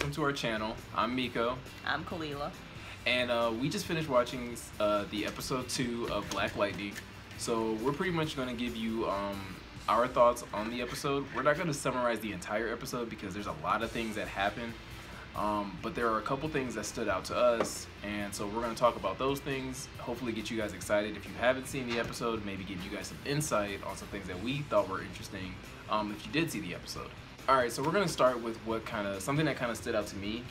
welcome to our channel. I'm Miko, I'm Kalila. and we just finished watching the episode 2 of Black Lightning. So we're pretty much going to give you our thoughts on the episode. We're not going to summarize the entire episode because there's a lot of things that happen, but there are a couple things that stood out to us, and so we're going to talk about those things, hopefully get you guys excited. If you haven't seen the episode, maybe give you guys some insight on some things that we thought were interesting if you did see the episode. Alright, so we're going to start with something that kind of stood out to me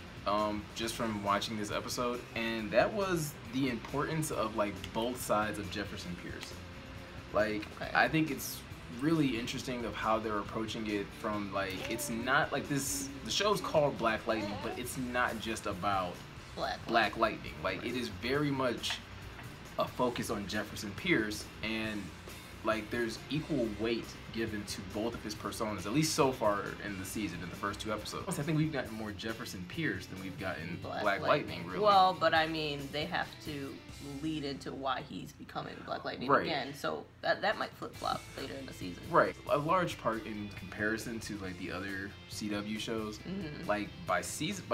just from watching this episode, and that was the importance of like both sides of Jefferson Pierce. Like, okay. I think it's really interesting of how they're approaching it from like, it's not like this, the show's called Black Lightning, but it's not just about Black Lightning. Like, it is very much a focus on Jefferson Pierce, and like there's equal weight given to both of his personas, at least so far in the season, in the first 2 episodes. I think we've gotten more Jefferson Pierce than we've gotten Black Lightning, really. Well, but I mean, they have to lead into why he's becoming Black Lightning again, so that might flip-flop later in the season. Right. A large part in comparison to like the other CW shows, like by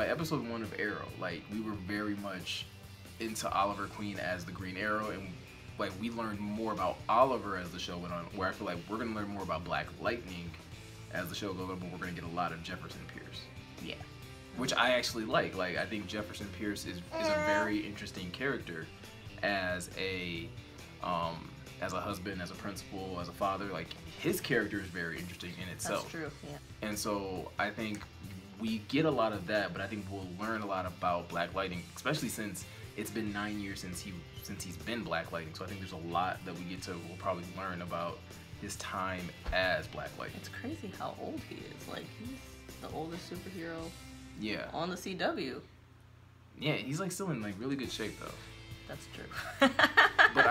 episode 1 of Arrow, like we were very much into Oliver Queen as the Green Arrow, and like we learned more about Oliver as the show went on, where I feel like we're gonna learn more about Black Lightning as the show goes on, but we're gonna get a lot of Jefferson Pierce. Yeah. Which I actually like. Like, I think Jefferson Pierce is a very interesting character as a husband, as a principal, as a father. Like, his character is very interesting in itself. That's true, yeah. And so I think we get a lot of that, but I think we'll learn a lot about Black Lightning, especially since it's been 9 years since he's been Black Lightning. So I think there's a lot that we'll probably learn about his time as Black Lightning. It's crazy how old he is. Like, he's the oldest superhero on the CW. Yeah, he's like still in like really good shape though. That's true. But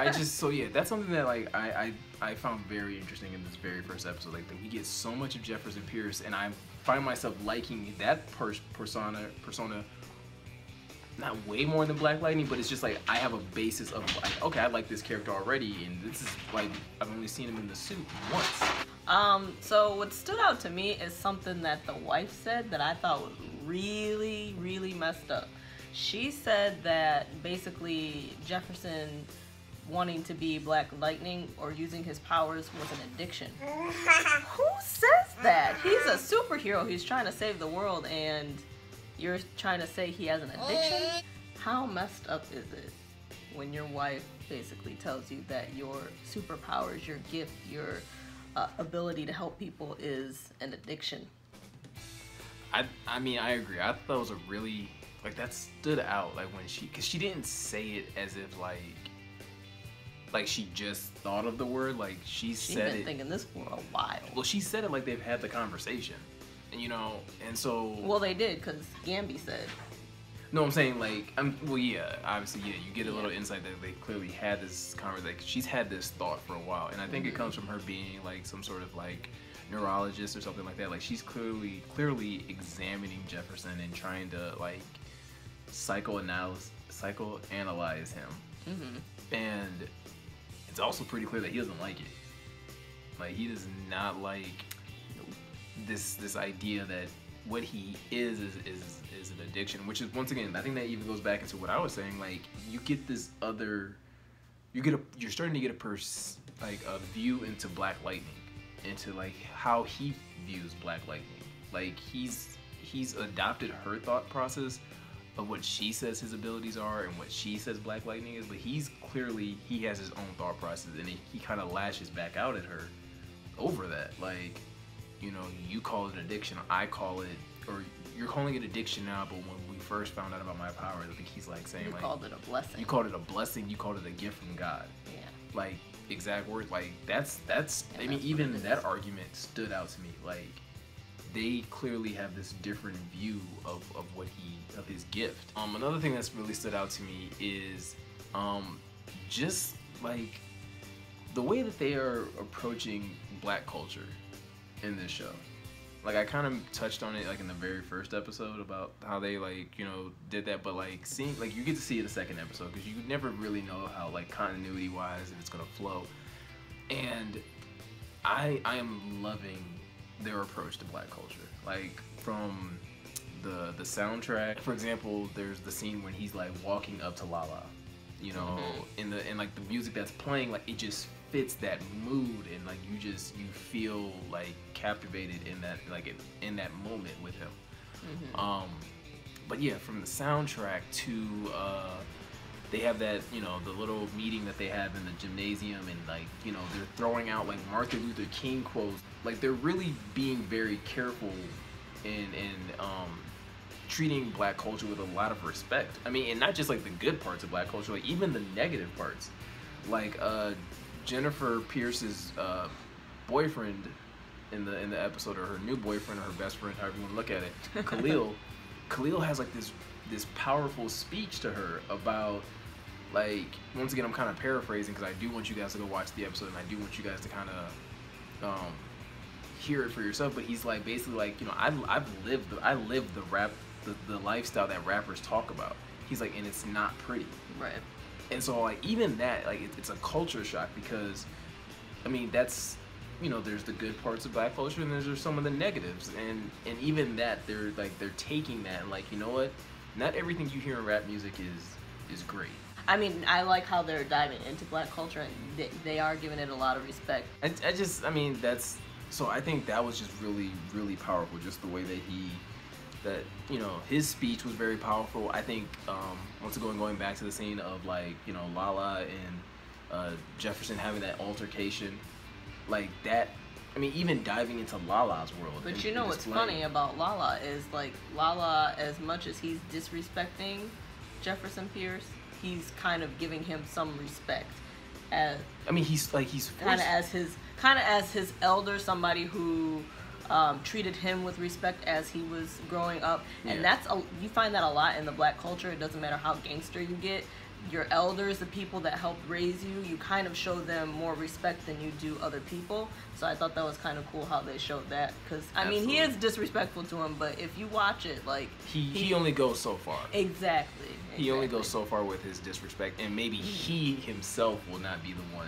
that's something that like I found very interesting in this very first episode. Like, we get so much of Jefferson Pierce, and I find myself liking that persona not way more than Black Lightning, but it's just like I have a basis of like, okay, I like this character already, and this is like I've only seen him in the suit once. So what stood out to me is something that the wife said that I thought was really, really messed up. She said that basically Jefferson wanting to be Black Lightning or using his powers was an addiction. Who says that? He's a superhero. He's trying to save the world, and you're trying to say he has an addiction? How messed up is it when your wife basically tells you that your superpowers, your gift, your ability to help people is an addiction? I mean, I agree. I thought it was a really, like, that stood out, like when because she didn't say it as if like she just thought of the word, like she's been thinking this for a while. Well, she said it like they've had the conversation. You know, and so... Well, they did, because Gamby said. No, I'm saying, like, well, yeah, obviously, yeah, you get a little insight that they clearly had this conversation. Like, she's had this thought for a while, and I think it comes from her being, like, some sort of, like, neurologist or something like that. Like, she's clearly examining Jefferson and trying to, like, psychoanalyze him. And it's also pretty clear that he doesn't like it. Like, he does not like this idea that what he is an addiction, which is, once again, I think that even goes back into what I was saying. Like, you get this other, you're starting to get a view into Black Lightning, into like how he views Black Lightning. Like, he's adopted her thought process of what she says his abilities are and what she says Black Lightning is, but he has his own thought process, and he kind of lashes back out at her over that. Like, you know, you call it addiction, I call it, or you're calling it addiction now, but when we first found out about my powers, I think he's like saying, you called it a blessing. You called it a blessing, you called it a gift from God. Yeah. Like, exact words. Like, that's I mean, even that argument stood out to me. Like, they clearly have this different view of his gift. Another thing that's really stood out to me is just like the way that they are approaching Black culture in this show. Like, I kind of touched on it like in the very first episode about how they, like, you know, did that, but like seeing, like, you get to see it in the second episode because you never really know how, like, continuity wise, if it's gonna flow. And I am loving their approach to Black culture. Like, from the soundtrack. For example, there's the scene when he's like walking up to Lala, you know, in like the music that's playing, like it just fits that mood, and like you feel like captivated in that, like in that moment with him. But yeah, from the soundtrack to they have that, you know, the little meeting that they have in the gymnasium, and like, you know, they're throwing out like Martin Luther King quotes. Like they're really being very careful in treating Black culture with a lot of respect. I mean, and not just like the good parts of Black culture, like even the negative parts. Like Jennifer Pierce's boyfriend in the episode, or her new boyfriend, or her best friend, however you want to look at it, Khalil has like this powerful speech to her about, like, once again, I'm kind of paraphrasing because I do want you guys to go watch the episode, and I do want you guys to kind of hear it for yourself. But he's like, basically like, you know, I lived the lifestyle that rappers talk about. He's like, and it's not pretty. Right. And so like even that, like it's a culture shock, because I mean, that's, you know, there's the good parts of Black culture, and there's some of the negatives, and even that they're taking that and like, you know what, not everything you hear in rap music is great. I mean, I like how they're diving into Black culture, and they are giving it a lot of respect. I mean, that's, so I think that was just really, really powerful, just the way that you know, his speech was very powerful. I think once again, going back to the scene of like, you know, Lala and Jefferson having that altercation, like that, I mean, even diving into Lala's world. But you know what's funny about Lala is, like, Lala, as much as he's disrespecting Jefferson Pierce, he's kind of giving him some respect. As, I mean, he's kind of as his elder, somebody who treated him with respect as he was growing up, and you find that a lot in the Black culture. It doesn't matter how gangster you get. Your elders, the people that helped raise you, you kind of show them more respect than you do other people. So I thought that was kind of cool how they showed that, because I mean, he is disrespectful to him, but if you watch it, like he only goes so far. Exactly. He only goes so far with his disrespect, and maybe he himself will not be the one.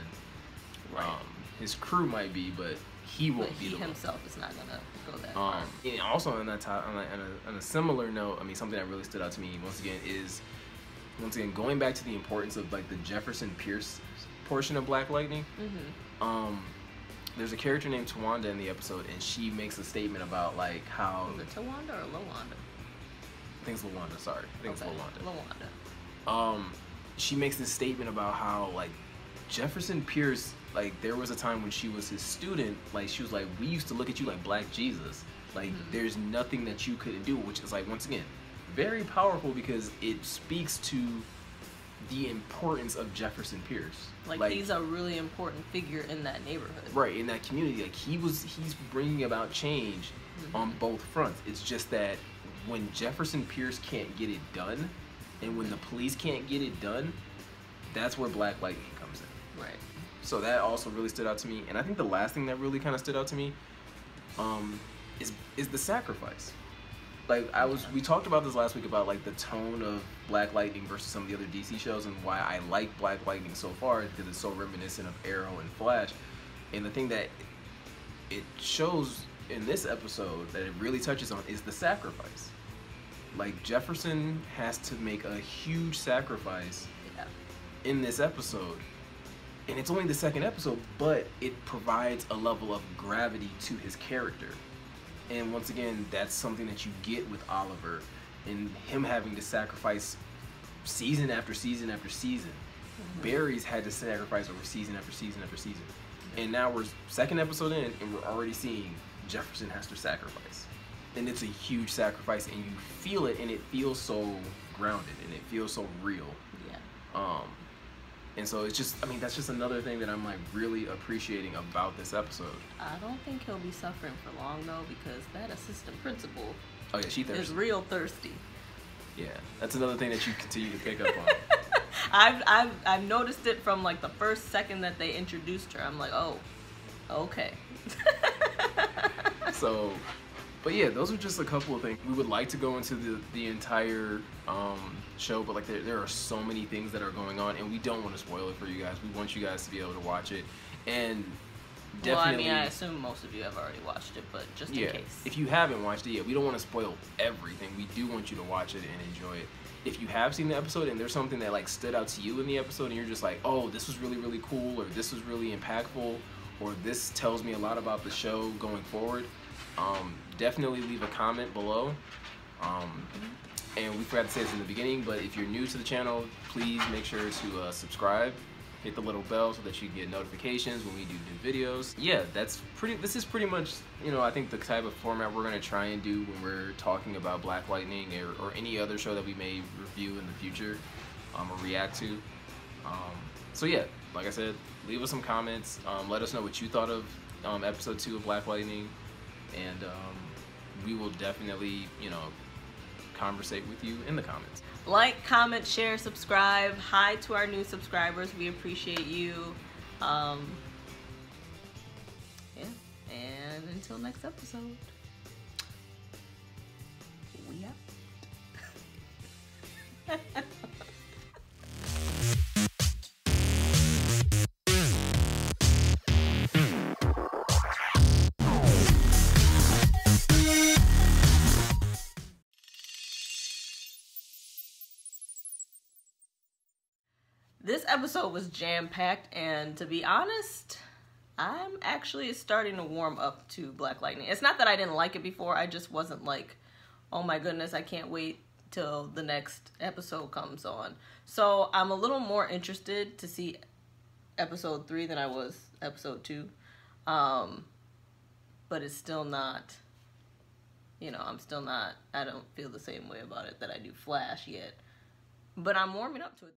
Right. His crew might be, but he won't be the one. He himself is not gonna go that far. And also on that on a similar note, I mean, something that really stood out to me once again, going back to the importance of like the Jefferson Pierce portion of Black Lightning. There's a character named Tawanda in the episode, and she makes a statement about like how. Is it Tawanda or Lawanda? I think it's Lawanda. Sorry, I think it's Lawanda. Lawanda. She makes this statement about how like Jefferson Pierce, like there was a time when she was his student, like she was like, we used to look at you like Black Jesus, like there's nothing that you couldn't do, which is like, once again, very powerful, because it speaks to the importance of Jefferson Pierce. Like he's a really important figure in that neighborhood. Right, in that community. Like he's bringing about change on both fronts. It's just that when Jefferson Pierce can't get it done, and when the police can't get it done, that's where Black Lightning comes in. Right. So that also really stood out to me. And I think the last thing that really kind of stood out to me is the sacrifice. Like we talked about this last week about like the tone of Black Lightning versus some of the other DC shows, and why I like Black Lightning so far, because it's so reminiscent of Arrow and Flash. And the thing that it shows in this episode that it really touches on is the sacrifice. Like Jefferson has to make a huge sacrifice in this episode, and it's only the second episode, but it provides a level of gravity to his character. And once again, that's something that you get with Oliver, and him having to sacrifice season after season after season. Barry's had to sacrifice over season after season after season. And now we're second episode in, and we're already seeing Jefferson has to sacrifice. And it's a huge sacrifice, and you feel it, and it feels so grounded, and it feels so real. Yeah. And so it's just, I mean, that's just another thing that I'm like really appreciating about this episode. I don't think he'll be suffering for long though, because that assistant principal she thirsty. Is real thirsty. Yeah, that's another thing that you continue to pick up on. I've noticed it from like the first second that they introduced her. I'm like, oh, okay. So, but yeah, those are just a couple of things. We would like to go into the entire show, but like there are so many things that are going on, and we don't want to spoil it for you guys. We want you guys to be able to watch it. And Well, I definitely. mean, I assume most of you have already watched it, but just in case. If you haven't watched it yet, we don't want to spoil everything. We do want you to watch it and enjoy it. If you have seen the episode and there's something that like stood out to you in the episode and you're just like, oh, this was really, really cool, or this was really impactful, or this tells me a lot about the show going forward, definitely leave a comment below. And we forgot to say this in the beginning, but if you're new to the channel, please make sure to subscribe, hit the little bell so that you get notifications when we do new videos. Yeah, this is pretty much, I think the type of format we're gonna try and do when we're talking about Black Lightning or any other show that we may review in the future, or react to. So yeah, like I said, leave us some comments, let us know what you thought of episode 2 of Black Lightning, and we will definitely, conversate with you in the comments. Like, comment, share, subscribe. Hi to our new subscribers. We appreciate you. Yeah. And until next episode, we out. This episode was jam-packed, and to be honest, I'm actually starting to warm up to Black Lightning. It's not that I didn't like it before, I just wasn't like, oh my goodness, I can't wait till the next episode comes on. So I'm a little more interested to see episode 3 than I was episode 2. But it's still not, I don't feel the same way about it that I do Flash yet. But I'm warming up to it.